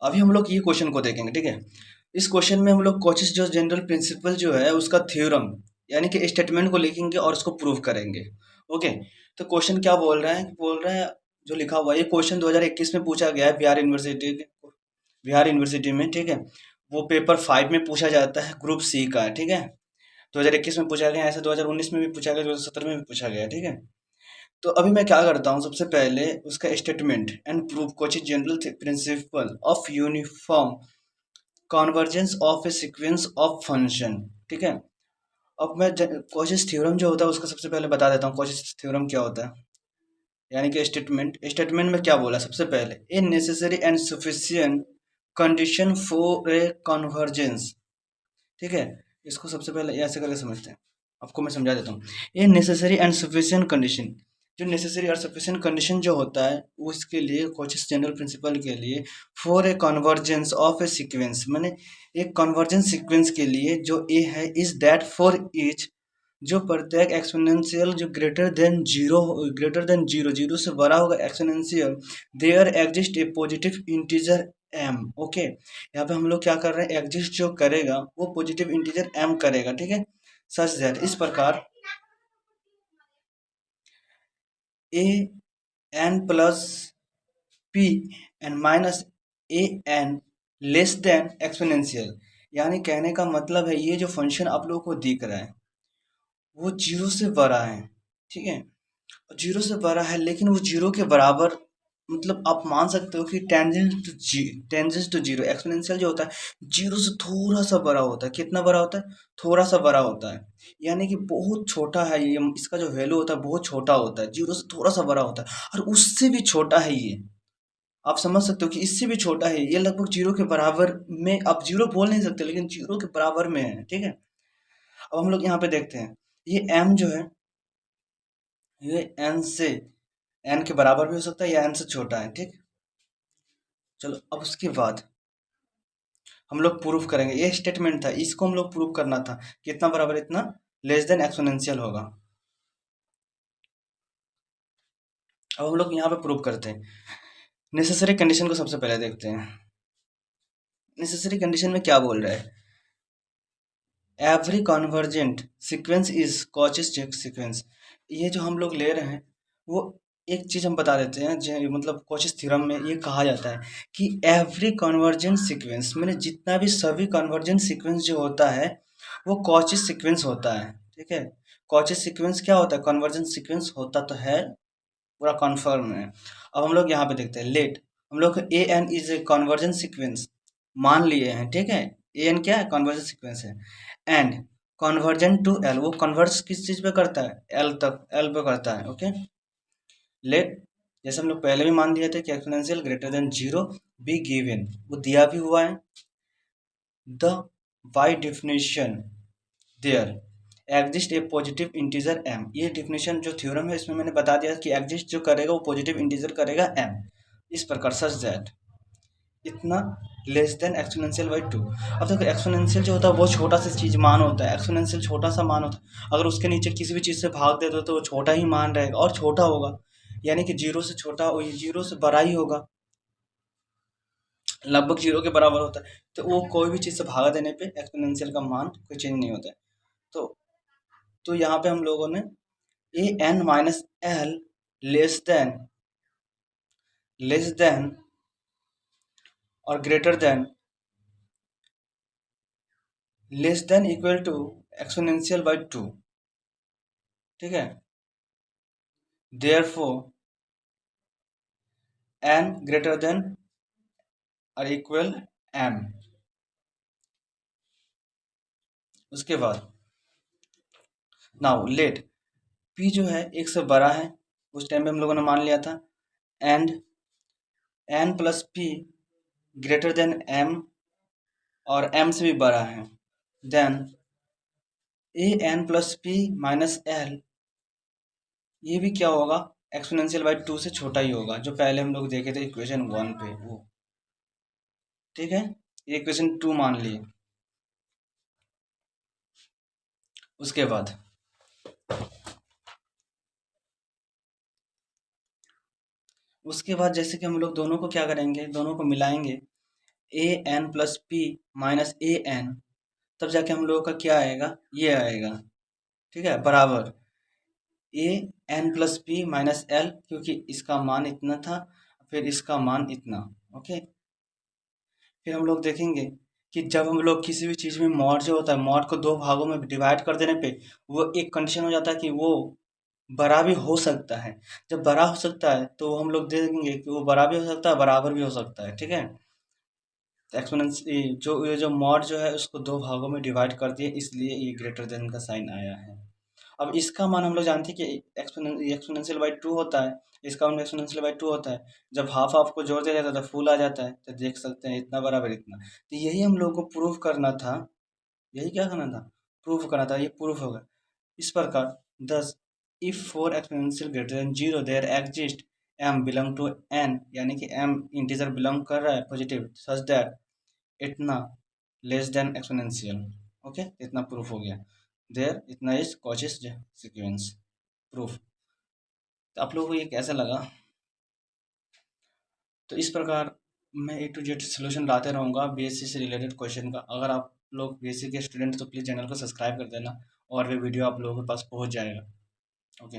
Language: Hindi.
अभी हम लोग ये क्वेश्चन को देखेंगे, ठीक है। इस क्वेश्चन में हम लोग कोचेस जो जनरल प्रिंसिपल जो है उसका थ्योरम यानी कि स्टेटमेंट को लिखेंगे और उसको प्रूव करेंगे। ओके, तो क्वेश्चन क्या बोल रहा है जो लिखा हुआ है, ये क्वेश्चन 2021 में पूछा गया है बिहार यूनिवर्सिटी में, ठीक है। वो पेपर 5 में पूछा जाता है, ग्रुप सी का है, ठीक है। 2021 में पूछा गया, ऐसे 2019 में भी पूछा गया, 2017 में भी पूछा गया, ठीक है। तो अभी मैं क्या करता हूँ, सबसे पहले उसका statement and proof Kochi general principle of uniform convergence of A sequence of function, ठीक है। अब मैं कोचिस थ्योरम जो होता है उसका सबसे पहले बता देता हूँ, कोचिस थ्योरम क्या होता है। यानी कि स्टेटमेंट में क्या बोला, सबसे पहले a necessary and sufficient condition for a convergence, ठीक है। इसको सबसे पहले ऐसे करके समझते हैं, आपको मैं समझा देता हूँ। ये नेसेसरी एंड सफिशिएंट कंडीशन, जो नेसेसरी और सफिशिएंट कंडीशन जो होता है उसके लिए कोचिस जनरल प्रिंसिपल के लिए for a convergence of A sequence, माने एक कन्वर्जेंस सीक्वेंस के लिए जो ए है इज दैट फॉर ईच, जो प्रत्येक एक्सपोनेंशियल जो ग्रेटर देन जीरो, जीरो से बड़ा होगा exponential, there exist a positive integer M. Okay, यहाँ पे हम लोग क्या कर रहे हैं, एग्जिस्ट जो करेगा वो पॉजिटिव इंटीजर एम करेगा, ठीक है। सच दैट, इस प्रकार A N plus P N minus A N less than exponential, यानी कहने का मतलब है ये जो फंक्शन आप लोगों को दिख रहा है वो जीरो से बड़ा है, ठीक है। जीरो से बड़ा है लेकिन वो जीरो के बराबर, मतलब आप मान सकते हो कि टेंजेंस टू जीरो एक्सपोनेंशियल जो होता है जीरो से थोड़ा सा बड़ा होता है। कितना बड़ा होता है, थोड़ा सा बड़ा होता है, यानी कि बहुत छोटा है ये, इसका जो वैल्यू होता है बहुत छोटा होता है, जीरो से थोड़ा सा बड़ा होता है, और उससे भी छोटा है ये। आप समझ सकते हो कि इससे भी छोटा है ये, लगभग जीरो के बराबर में, आप जीरो बोल नहीं सकते लेकिन जीरो के बराबर में है, ठीक है। अब हम लोग यहाँ पे देखते हैं, ये एम जो है ये एन से एन के बराबर भी हो सकता है या एन से छोटा है, ठीक। चलो अब उसके बाद हम लोग प्रूफ करेंगे, ये स्टेटमेंट था, इसको हम लोग प्रूफ करना था, कितना बराबर इतना लेस देन एक्सपोनेंशियल होगा। अब हम लोग यहाँ पे प्रूफ करते हैं। नेसेसरी कंडीशन को सबसे पहले देखते हैं। नेसेसरी कंडीशन में क्या बोल रहा है, every convergent sequence is Cauchy's sequence. ये जो हम लोग ले रहे हैं वो एक चीज हम बता देते हैं, मतलब कॉचेस थ्योरम में ये कहा जाता है कि एवरी कन्वर्जेंट सीक्वेंस मैंने जितना भी सभी कन्वर्जेंट सीक्वेंस जो होता है वो कॉचेस सीक्वेंस होता है, ठीक है। कॉचेस सीक्वेंस क्या होता है, कन्वर्जेंट सीक्वेंस होता तो है, पूरा कन्फर्म है। अब हम लोग यहाँ पे देखते हैं, लेट हम लोग A N is a convergent sequence मान लिए हैं, ठीक है। ए एन क्या है, कन्वर्जेंट सीक्वेंस है। एंड कन्वर्जेंट टू एल, वो कन्वर्स किस चीज पे करता है, एल तक, एल पे करता है, ओके। लेट जैसे हम लोग पहले भी मान दिए थे कि exponential greater than zero be given, वो दिया भी हुआ है। The by definition there exist a positive integer M, ये डेफिनेशन जो थ्योरम है इसमें मैंने बता दिया कि एग्जिस्ट जो करेगा वो पॉजिटिव इंटीजर करेगा एम, इस प्रकार सच दैट इतना less than exponential by to. अब देखो एक्सपोनेंशियल जो होता है वो छोटा सा चीज मान होता है, एक्सपोनेंशियल छोटा सा मान होता है, अगर उसके नीचे किसी भी चीज से भाग दे दो तो वो छोटा ही मान रहेगा और छोटा होगा, यानी कि जीरो से छोटा, जीरो से बड़ा ही होगा, लगभग जीरो के बराबर होता है। तो वो कोई भी चीज से भागा देने पे एक्सपोनेंशियल का मान कोई चेंज नहीं होता है। तो यहाँ पे हम लोगों ने A N minus L less than less than और greater than less than equal to exponential by two, ठीक है। देयरफॉर एन ग्रेटर देन और इक्वल एम। उसके बाद नाउ लेट पी जो है एक से बड़ा है, उस टाइम पे हम लोगों ने मान लिया था, and N plus P greater than M और एम से भी बड़ा है, then A N plus P minus L, ये भी क्या होगा, एक्सपोनेंशियल बाई टू से छोटा ही होगा, जो पहले हम लोग देखे थे इक्वेशन वन पे वो, ठीक है। ये इक्वेशन टू मान लिए। उसके बाद जैसे कि हम लोग दोनों को क्या करेंगे, दोनों को मिलाएंगे, ए N plus P minus A N, तब जाके हम लोगों का क्या आएगा, ये आएगा, ठीक है, बराबर A N plus P minus L, क्योंकि इसका मान इतना था, फिर इसका मान इतना। ओके, फिर हम लोग देखेंगे कि जब हम लोग किसी भी चीज़ में मॉड जो होता है, मॉड को दो भागों में डिवाइड कर देने पे वो एक कंडीशन हो जाता है कि वो बड़ा भी हो सकता है। जब बड़ा हो सकता है तो हम लोग देखेंगे कि वो बड़ा भी हो सकता है, बराबर भी हो सकता है, ठीक है। एक्सपोनेंस ये जो मॉड जो है उसको दो भागों में डिवाइड कर दिए, इसलिए ये ग्रेटर देन का साइन आया है। अब इसका मान हम लोग जानते हैं कि एक्सपोनेंशियल बाई टू होता है, इसका मान एक्सपोनेंशियल बाई टू होता है। जब हाफ हाफ को जोड़ दिया जाता है तो फुल आ जाता है, तो देख सकते हैं इतना बराबर इतना। तो यही हम लोग को प्रूव करना था, यही क्या करना था, प्रूफ करना था, ये प्रूफ होगा इस प्रकार। Thus, if for exponential greater than zero there exist M belong to N, यानी कि एम इंटीजर बिलोंग कर रहा है पॉजिटिव, सच दैट इतना लेस देन एक्सपोनेंशियल। ओके, इतना प्रूफ हो गया। देयर इतना इज कॉचेस सीक्वेंस प्रूफ। तो आप लोगों को ये कैसा लगा? तो इस प्रकार मैं ए टू जेड सोल्यूशन लाते रहूँगा बीएससी से रिलेटेड क्वेश्चन का। अगर आप लोग बीएससी के स्टूडेंट तो प्लीज़ चैनल को सब्सक्राइब कर देना, और भी वीडियो आप लोगों के पास पहुँच जाएगा। ओके।